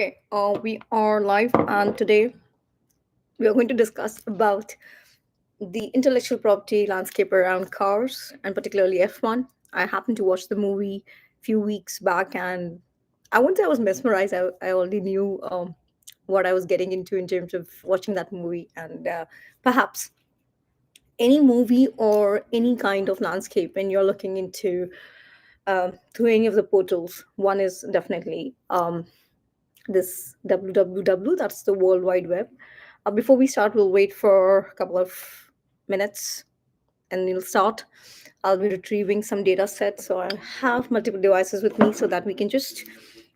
Okay, we are live, and today we are going to discuss about the intellectual property landscape around cars, and particularly F1. I happened to watch the movie a few weeks back, and I wouldn't say I was mesmerized. I already knew what I was getting into in terms of watching that movie, and perhaps any movie or any kind of landscape when you're looking into through any of the portals. One is definitely this www, that's the World Wide Web. Before we start, we'll wait for a couple of minutes and we'll start. I'll be retrieving some data sets, so I'll have multiple devices with me so that we can just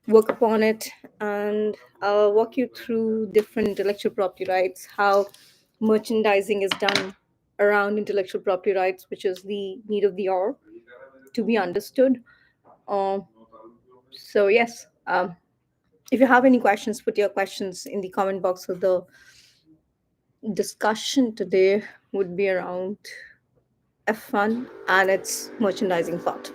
work upon it, and I'll walk you through different intellectual property rights, how merchandising is done around intellectual property rights, which is the need of the hour to be understood. Um, yes, if you have any questions, put your questions in the comment box. So the discussion today would be around F1 and its merchandising part.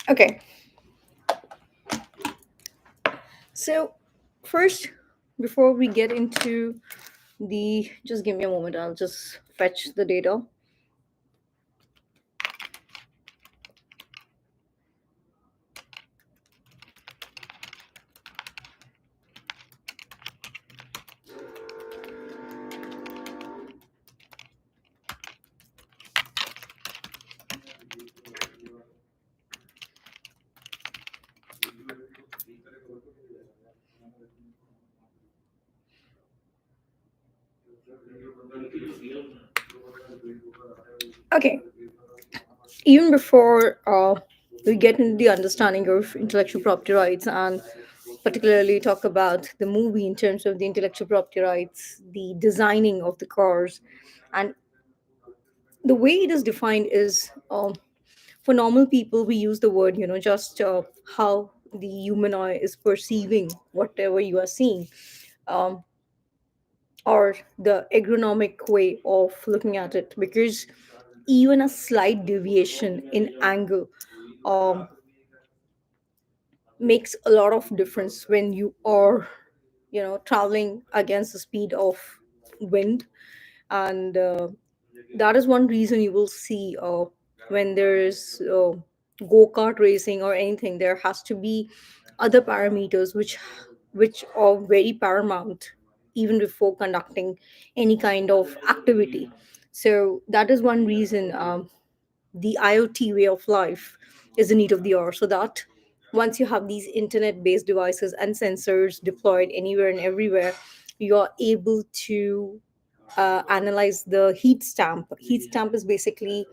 Okay, so first, before we get into just give me a moment, I'll just fetch the data. Okay, even before we get into the understanding of intellectual property rights and particularly talk about the movie in terms of the intellectual property rights, the designing of the cars, and the way it is defined is for normal people, we use the word, just how the human eye is perceiving whatever you are seeing, um, or the agronomic way of looking at it, because even a slight deviation in angle um, makes a lot of difference when you are, traveling against the speed of wind. And that is one reason you will see when there is go-kart racing or anything, there has to be other parameters which are very paramount even before conducting any kind of activity. So that is one reason the IoT way of life is the need of the hour, so that once you have these internet based devices and sensors deployed anywhere and everywhere, you're able to analyze the heat stamp. Heat stamp is basically,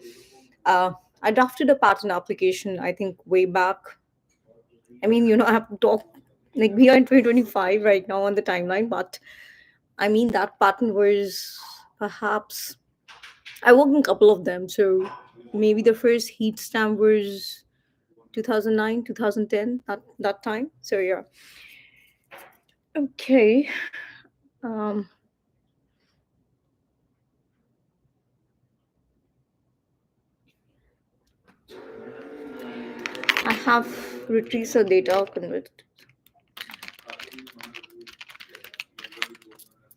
uh, I drafted a patent application, I think, way back. I mean, I have to talk, like, we are in 2025 right now on the timeline, but I mean, that pattern was perhaps, I worked in a couple of them. So maybe the first heat stamp was 2009, 2010, that time. So yeah. Okay. Um, I have retrieved the data convert.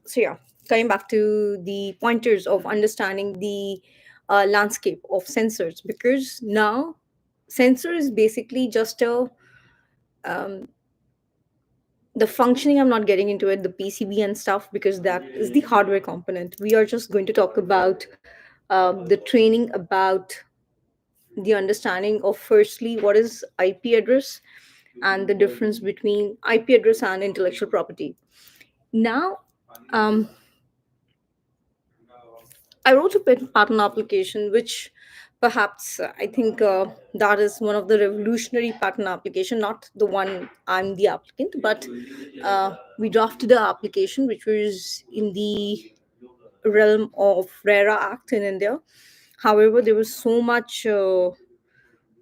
So yeah, coming back to the pointers of understanding the landscape of sensors, because now sensor is basically just a um, the functioning. I'm not getting into it, the PCB and stuff, because that is the hardware component. We are just going to talk about the training, about the understanding of firstly what is IP address and the difference between IP address and intellectual property. Now, um, I wrote a patent application, which perhaps I think that is one of the revolutionary patent application. Not the one I'm the applicant, but we drafted an application which was in the realm of RERA Act in India. However, there was so much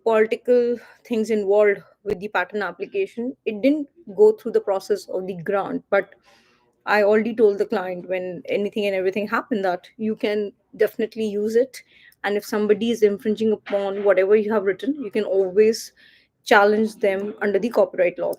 political things involved with the patent application. It didn't go through the process of the grant, but I already told the client when anything and everything happened that you can definitely use it. And if somebody is infringing upon whatever you have written, you can always challenge them under the copyright law.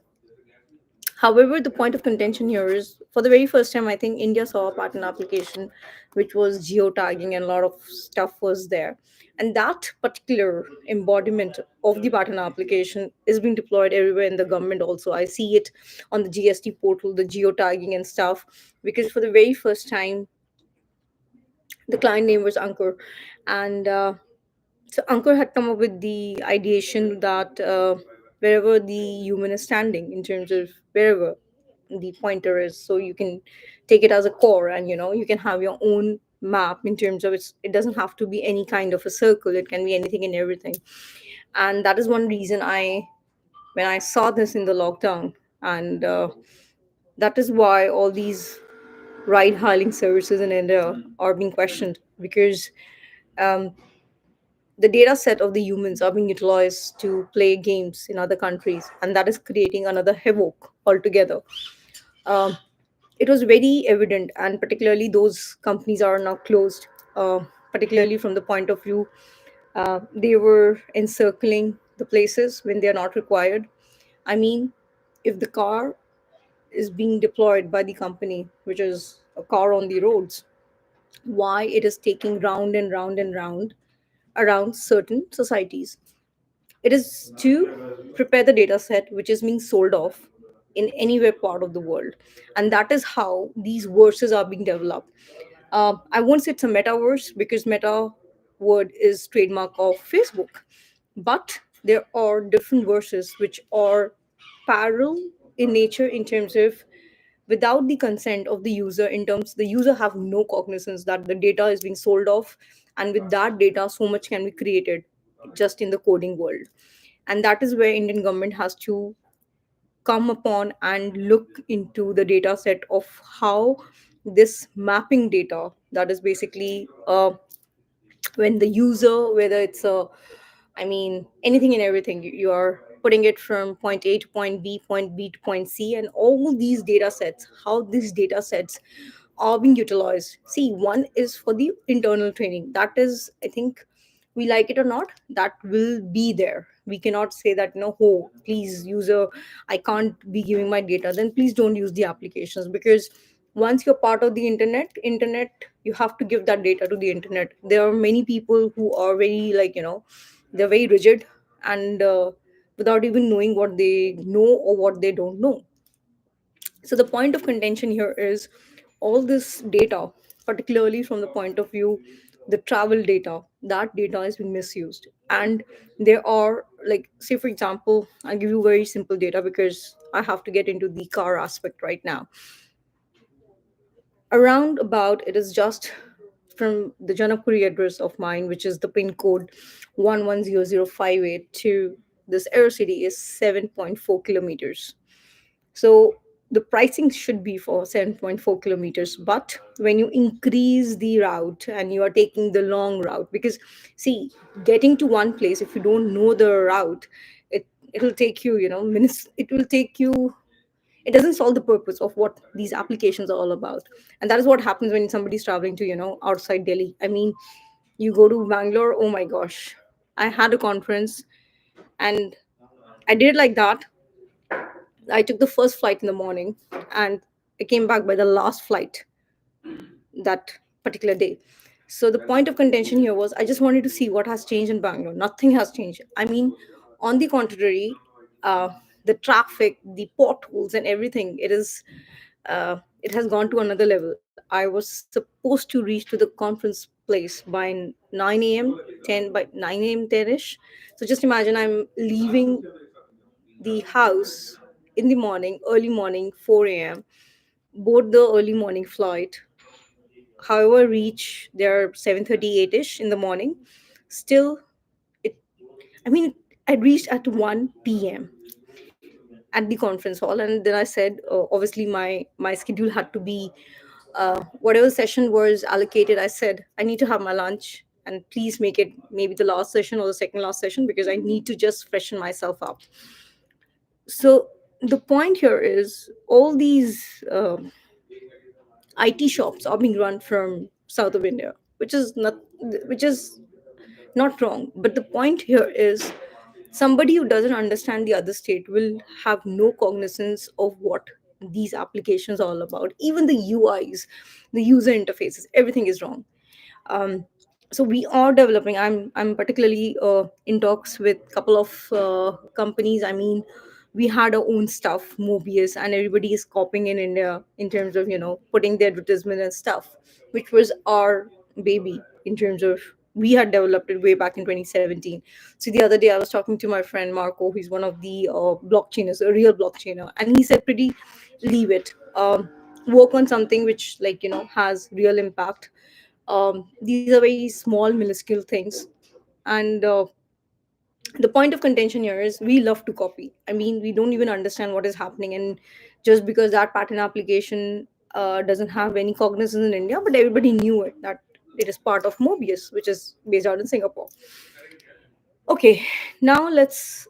However, the point of contention here is for the very first time, I think India saw a patent application which was geo-tagging, and a lot of stuff was there. And that particular embodiment of the patent application is being deployed everywhere in the government also. I see it on the GST portal, the geo-tagging and stuff, because for the very first time, the client name was Ankur. And so Ankur had come up with the ideation that wherever the human is standing, in terms of wherever the pointer is, so you can take it as a core, and you can have your own map in terms of it doesn't have to be any kind of a circle, it can be anything and everything. And that is one reason when I saw this in the lockdown, and that is why all these ride hailing services in India are being questioned, because um, the data set of the humans are being utilized to play games in other countries, and that is creating another havoc altogether. Um, it was very evident, and particularly those companies are now closed, particularly from the point of view they were encircling the places when they are not required. I mean, if the car is being deployed by the company, which is a car on the roads, why it is taking round and round and round around certain societies? It is to prepare the data set which is being sold off in anywhere part of the world. And that is how these verses are being developed. I won't say it's a metaverse, because meta word is trademark of Facebook. But there are different verses which are parallel in nature, in terms of without the consent of the user, in terms the user have no cognizance that the data is being sold off, and with that data so much can be created just in the coding world. And that is where Indian government has to come upon and look into the data set of how this mapping data, that is basically when the user, whether it's a, I mean, anything and everything, you are putting it from point A to point B to point C, and all these data sets, how these data sets are being utilized. See, one is for the internal training. That is, I think, we like it or not, that will be there. We cannot say that, no, oh, please, user, I can't be giving my data. Then please don't use the applications, because once you're part of the internet, you have to give that data to the internet. There are many people who are very, like, they're very rigid, and without even knowing what they know or what they don't know. So the point of contention here is all this data, particularly from the point of view the travel data, that data is being misused. And there are, like, say for example, I'll give you very simple data because I have to get into the car aspect right now. Around about, it is just from the Janapuri address of mine, which is the pin code 110058, to this air city is 7.4 kilometers. So the pricing should be for 7.4 kilometers, but when you increase the route and you are taking the long route, because see, getting to one place, if you don't know the route, it'll take you, minutes. It will take you, it doesn't solve the purpose of what these applications are all about. And that is what happens when somebody's traveling to, outside Delhi. I mean, you go to Bangalore, oh my gosh, I had a conference, and I did like that. I took the first flight in the morning, and I came back by the last flight that particular day. So the point of contention here was, I just wanted to see what has changed in Bangalore. Nothing has changed. I mean, on the contrary, uh, the traffic, the potholes, and everything, it has gone to another level. I was supposed to reach to the conference place by 9 a.m. 10 by 9 a.m. 10ish. So just imagine I'm leaving the house in the morning, early morning, 4 a.m. Board the early morning flight. However, reach there 7:38ish in the morning. Still, it. I mean, I reached at 1 p.m. at the conference hall, and then I said, obviously, my schedule had to be whatever session was allocated. I said I need to have my lunch, and please make it maybe the last session or the second last session because I need to just freshen myself up. So the point here is all these IT shops are being run from south of India, which is not wrong. But the point here is somebody who doesn't understand the other state will have no cognizance of what these applications are all about. Even the UIs, the user interfaces, everything is wrong. So we are developing. I'm particularly in talks with a couple of companies. I mean, we had our own stuff, Mobius, and everybody is copying in India in terms of putting the advertisement and stuff, which was our baby in terms of we had developed it way back in 2017. So the other day I was talking to my friend Marco, who's one of the blockchainers, a real blockchainer, and he said, "Pretty, leave it. Work on something which has real impact. These are very small minuscule things." And the point of contention here is we love to copy. I mean, we don't even understand what is happening, and just because that patent application doesn't have any cognizance in India, but everybody knew it, that it is part of Mobius, which is based out in Singapore. Okay, now let's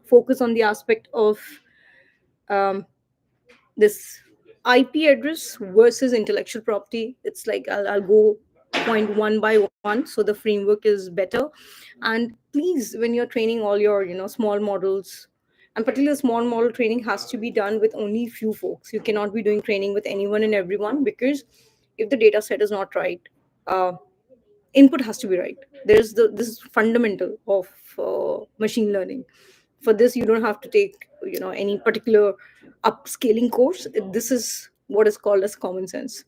focus on the aspect of um, this IP address versus intellectual property. It's like I'll go point one by one, so the framework is better. And please, when you're training all your small models, and particularly small model training has to be done with only few folks. You cannot be doing training with anyone and everyone, because if the data set is not right, uh, input has to be right. There's this is fundamental of machine learning. For this, you don't have to take any particular upscaling course. This is what is called as common sense.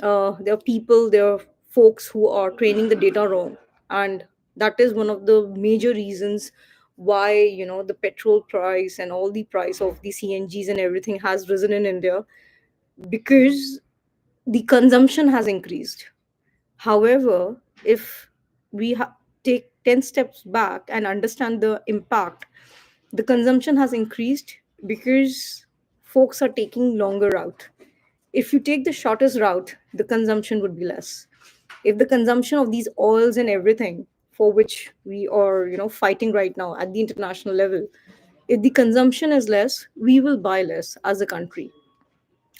There are people, there are folks who are training the data wrong, and that is one of the major reasons why the petrol price and all the price of the CNGs and everything has risen in India, because the consumption has increased. However, if we take 10 steps back and understand the impact, the consumption has increased because folks are taking longer route. If you take the shortest route, the consumption would be less. If the consumption of these oils and everything, for which we are fighting right now at the international level, if the consumption is less, we will buy less as a country.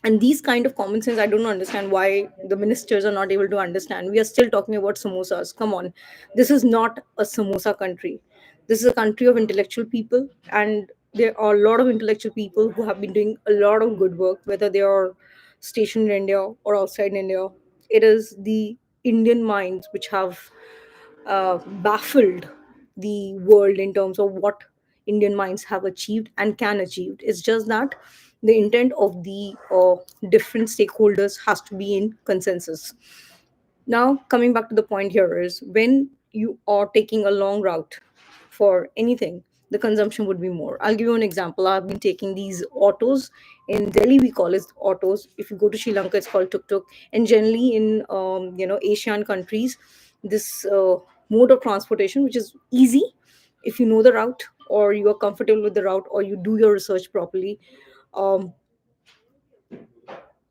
And these kind of common sense, I don't understand why the ministers are not able to understand. We are still talking about samosas. Come on, this is not a samosa country. This is a country of intellectual people, and there are a lot of intellectual people who have been doing a lot of good work, whether they are stationed in India or outside India. It is the Indian minds which have baffled the world in terms of what Indian minds have achieved and can achieve. It's just that the intent of the different stakeholders has to be in consensus. Now, coming back to the point here is, when you are taking a long route for anything, the consumption would be more. I'll give you an example. I've been taking these autos. In Delhi, we call it autos. If you go to Sri Lanka, it's called tuk tuk. And generally, in Asian countries, this mode of transportation, which is easy if you know the route, or you are comfortable with the route, or you do your research properly, um,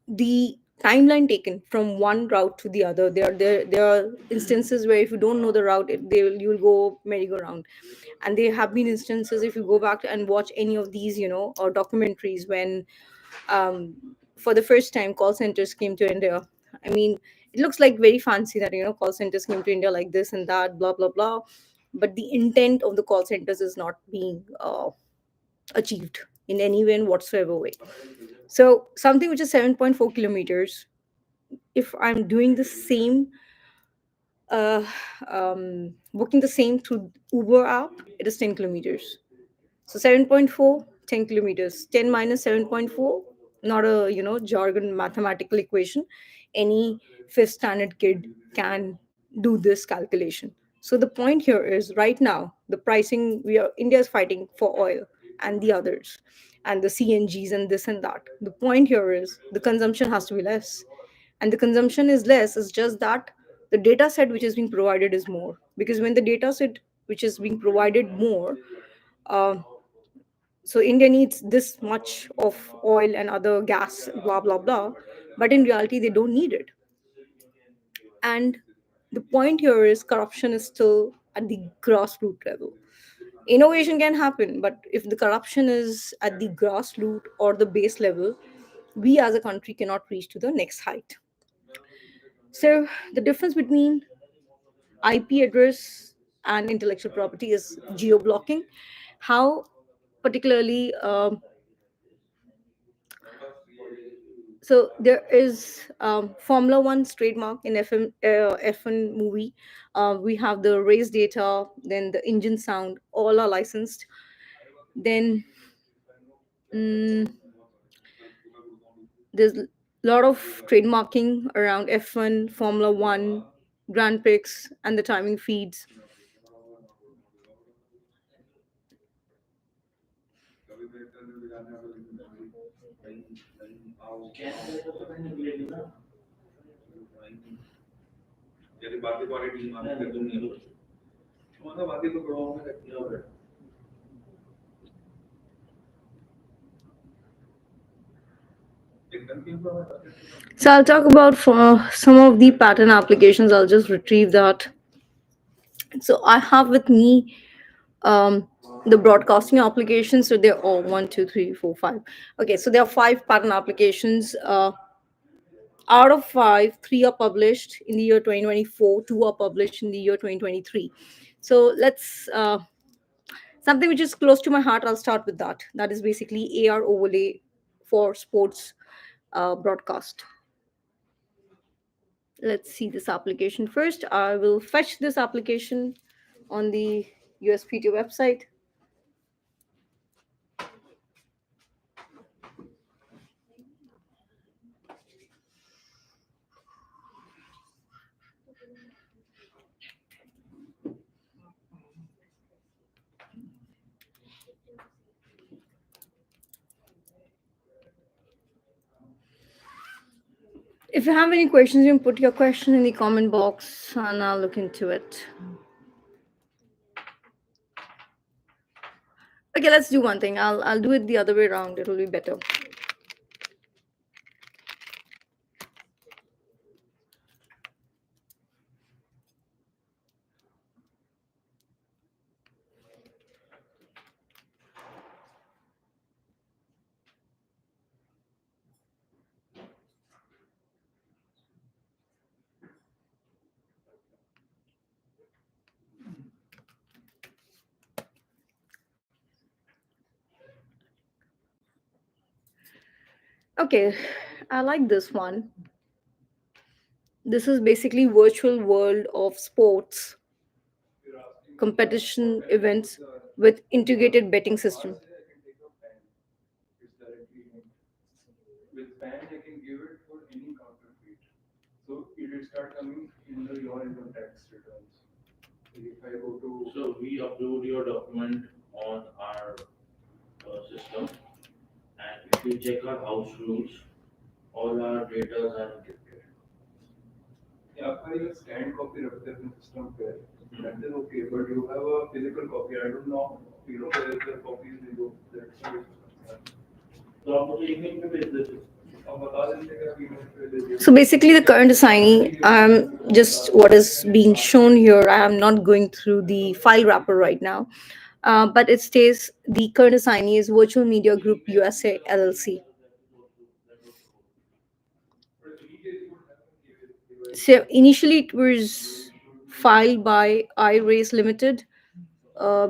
the timeline taken from one route to the other. There are instances where if you don't know the route, you'll go merry-go-round. And there have been instances, if you go back and watch any of these, or documentaries, when um, for the first time call centers came to India. I mean, it looks like very fancy that call centers came to India like this and that, blah blah blah, but the intent of the call centers is not being achieved in any way and whatsoever way. So something which is 7.4 kilometers, if I'm doing the same, uh, booking the same through Uber app, it is 10 kilometers. So 7.4, 10 kilometers. 10 minus 7.4, not a jargon mathematical equation. Any fifth standard kid can do this calculation. So the point here is, right now the pricing, India is fighting for oil and the others and the CNGs and this and that. The point here is the consumption has to be less. And the consumption is less, is just that the data set which is being provided is more. Because when the data set which is being provided more, uh, so India needs this much of oil and other gas, blah blah blah, but in reality they don't need it. And the point here is corruption is still at the grassroots level. Innovation can happen, but if the corruption is at the grassroots or the base level, we as a country cannot reach to the next height. So the difference between IP address and intellectual property is geo blocking. How particularly, so there is Formula One's trademark in F1 movie. We have the race data, then the engine sound, all are licensed. Then mm, there's a lot of trademarking around F1, Formula One, Grand Prix, and the timing feeds. So I'll talk about for some of the pattern applications. I'll just retrieve that. So I have with me um, the broadcasting applications. So they're all one, two, three, four, five. Okay, so there are five pattern applications. Out of five, three are published in the year 2024, two are published in the year 2023. So let's something which is close to my heart. I'll start with that. That is basically AR overlay for sports broadcast. Let's see this application first. I will fetch this application on the USPTO website. If you have any questions, you can put your question in the comment box and I'll look into it. Okay, let's do one thing. I'll do it the other way around. It'll be better. Okay, I like this one. This is basically virtual world of sports competition events with integrated betting system. So we upload your document on our system, and if you check our house rules, all our data are encrypted. तो आप मुझे email पे भेज देते। So basically, the current assignee, just what is being shown here. I am not going through the file wrapper right now, but it states the current assignee is Virtual Media Group USA LLC. So initially, it was filed by iRace Limited,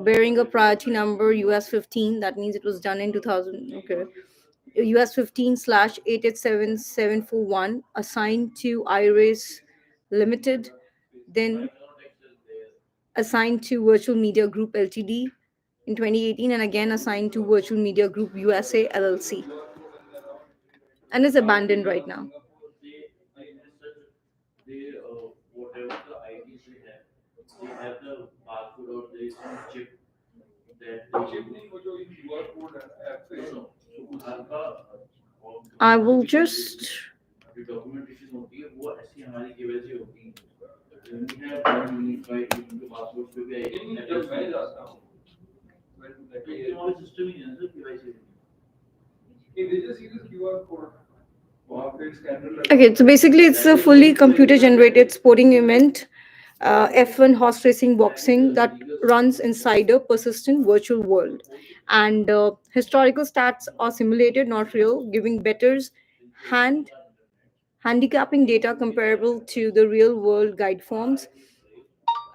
bearing a priority number US 15. That means it was done in 2000. Okay. US 15 slash 887741 assigned to iRace Limited, then assigned to Virtual Media Group Ltd in 2018, and again assigned to Virtual Media Group USA LLC, and is abandoned right now. they in this such they whatever the IDs they have the barcode or there is some chip that they use. No, no. So बाहर का I will documentation just. जो documentation होती है वो ऐसी हमारी KYC होती है. When we have one unified उनके पासवर्ड पे भी आएगी. तो ये हमारे सिस्टम ही है ना KYC. Okay, so basically, it's a fully computer generated sporting event, F1 horse racing boxing, that runs inside a persistent virtual world. And historical stats are simulated, not real, giving bettors hand handicapping data comparable to the real world guide forms.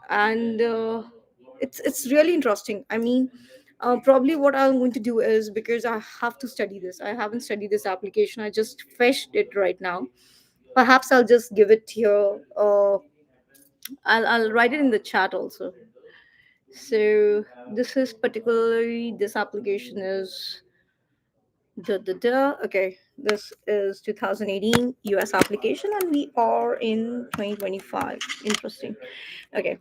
And it's really interesting. I mean, probably what I'm going to do is, because I have to study this, I haven't studied this application, I just fetched it right now. Perhaps I'll just give it here. I'll write it in the chat also. So this is particularly, this application is okay. This is 2018 US application, and we are in 2025. Interesting. Okay.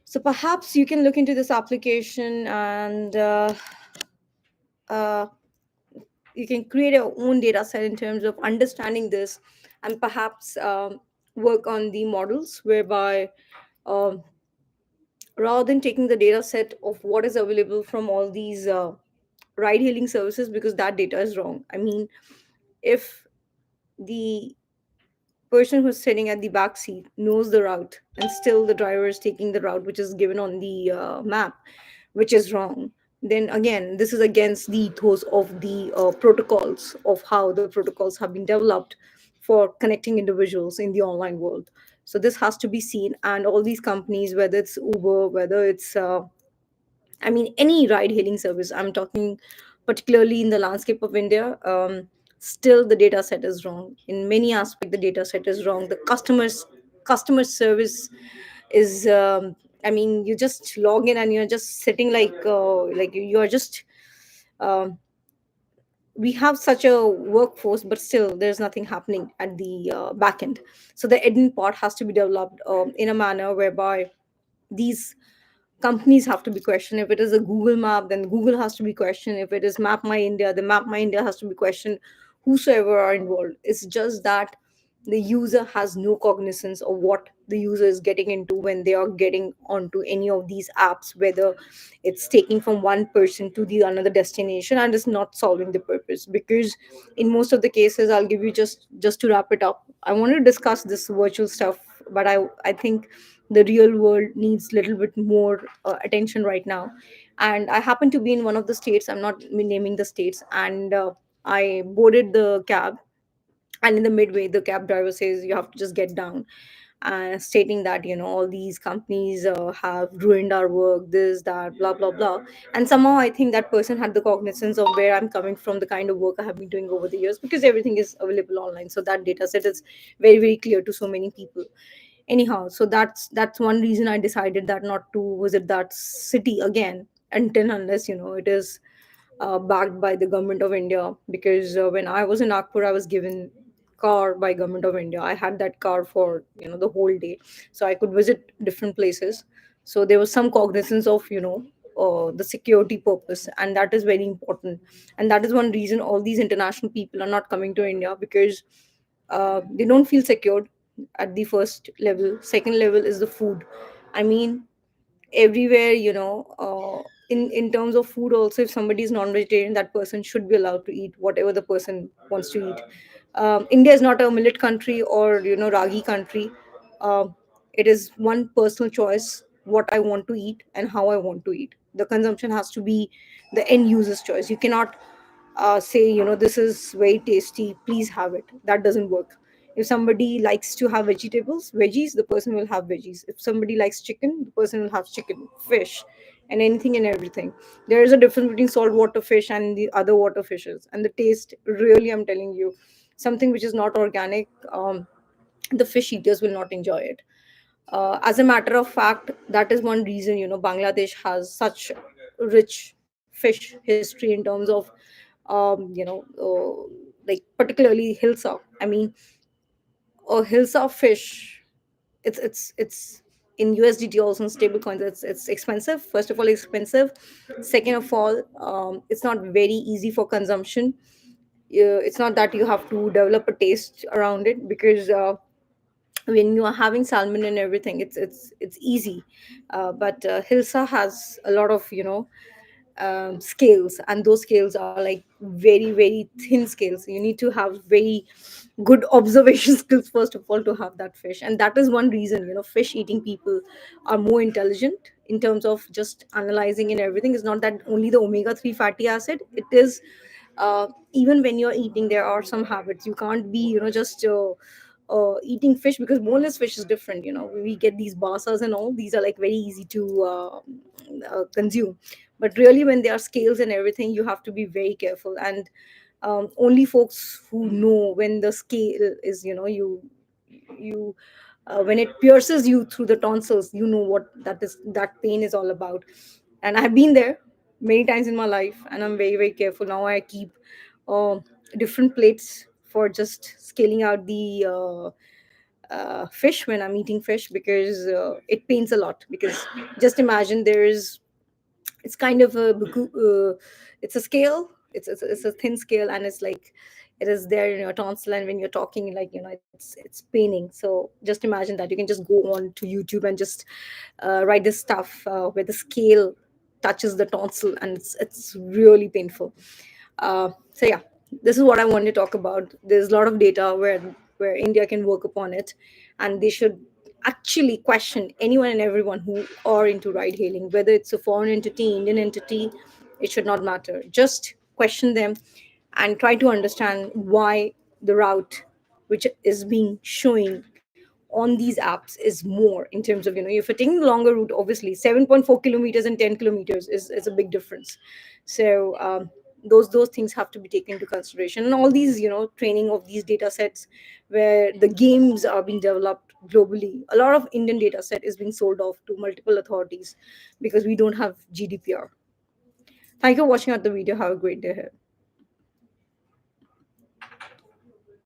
So perhaps you can look into this application, and uh, you can create your own data set in terms of understanding this, and perhaps work on the models whereby, um, rather than taking the data set of what is available from all these ride hailing services, because that data is wrong. I mean, if the person who's sitting at the back seat knows the route and still the driver is taking the route which is given on the map, which is wrong, then again this is against the ethos of the protocols, of how the protocols have been developed for connecting individuals in the online world. So this has to be seen, and all these companies, whether it's Uber, whether it's I mean, any ride hailing service, I'm talking particularly in the landscape of India, still the data set is wrong. In many aspects, the data set is wrong. The customer service is, I mean, you just log in and you're just sitting like you're just, um, we have such a workforce, but still there's nothing happening at the back end. So the admin part has to be developed in a manner whereby these companies have to be questioned. If it is a Google map, then Google has to be questioned. If it is Map My India, the Map My India has to be questioned. Whosoever are involved, it's just that the user has no cognizance of what the user is getting into when they are getting onto any of these apps, whether it's taking from one person to the another destination, and is not solving the purpose. Because in most of the cases, I'll give you, just to wrap it up, I want to discuss this virtual stuff, but I think the real world needs little bit more attention right now. And I happen to be in one of the states, I'm not naming the states, and I boarded the cab, and in the midway the cab driver says you have to just get down, stating that, all these companies have ruined our work, this, that, blah blah blah. And somehow I think that person had the cognizance of where I'm coming from, the kind of work I have been doing over the years, because everything is available online, so that data set is very very clear to so many people. Anyhow, so that's one reason I decided that not to visit that city again, until unless it is backed by the government of India. Because when I was in Nagpur, I was given car by government of India. I had that car for the whole day, so I could visit different places. So there was some cognizance of the security purpose, and that is very important. And that is one reason all these international people are not coming to India, because they don't feel secured. at the first level. Second level is the food. I mean, everywhere, in terms of food also, if somebody is non-vegetarian, that person should be allowed to eat whatever the person wants to eat. India is not a millet country or ragi country. um, it is one personal choice what I want to eat and how I want to eat. The consumption has to be the end user's choice. You cannot say, this is very tasty, please have it. That doesn't work. If somebody likes to have veggies, the person will have veggies. If somebody likes chicken, the person will have chicken, fish, and anything and everything. There is a difference between saltwater fish and the other water fishes, and the taste, really, I'm telling you, something which is not organic, the fish eaters will not enjoy it. As a matter of fact, that is one reason Bangladesh has such rich fish history in terms of like particularly hilsa. I mean, a hilsa fish, it's in USDT also, in stable coins, it's expensive. First of all, expensive. Second of all, it's not very easy for consumption. It's not that you have to develop a taste around it, because when you are having salmon and everything, it's easy. But hilsa has a lot of scales, and those scales are like very very thin scales. You need to have very good observation skills first of all to have that fish. And that is one reason fish eating people are more intelligent in terms of just analyzing and everything. It's not that only the omega-3 fatty acid, it is even when you're eating, there are some habits. You can't be just eating fish, because boneless fish is different. We get these basas and all, these are like very easy to consume. But really, when there are scales and everything, you have to be very careful. And only folks who know when the scale is, you when it pierces you through the tonsils, you know what that pain is all about. And I've been there many times in my life, and I'm very very careful now. I keep uh, different plates for just scaling out the fish when I'm eating fish, because it pains a lot. Because just imagine, there is, it's kind of it's a scale. It's a thin scale, and it's like it is there in your tonsil, and when you're talking, like it's paining. So just imagine that. You can just go on to YouTube and just write this stuff where the scale touches the tonsil, and it's really painful. So yeah, this is what I want to talk about. There's a lot of data where India can work upon it, and they should actually question anyone and everyone who are into ride hailing, whether it's a foreign entity, Indian entity. It should not matter. Just question them and try to understand why the route which is being showing on these apps is more, in terms of if you're taking the longer route, obviously 7.4 kilometers and 10 kilometers is a big difference. So those things have to be taken into consideration. And all these training of these data sets, where the games are being developed globally, a lot of Indian data set is being sold off to multiple authorities, because we don't have GDPR. Thank you for watching out the video. Have a great day ahead.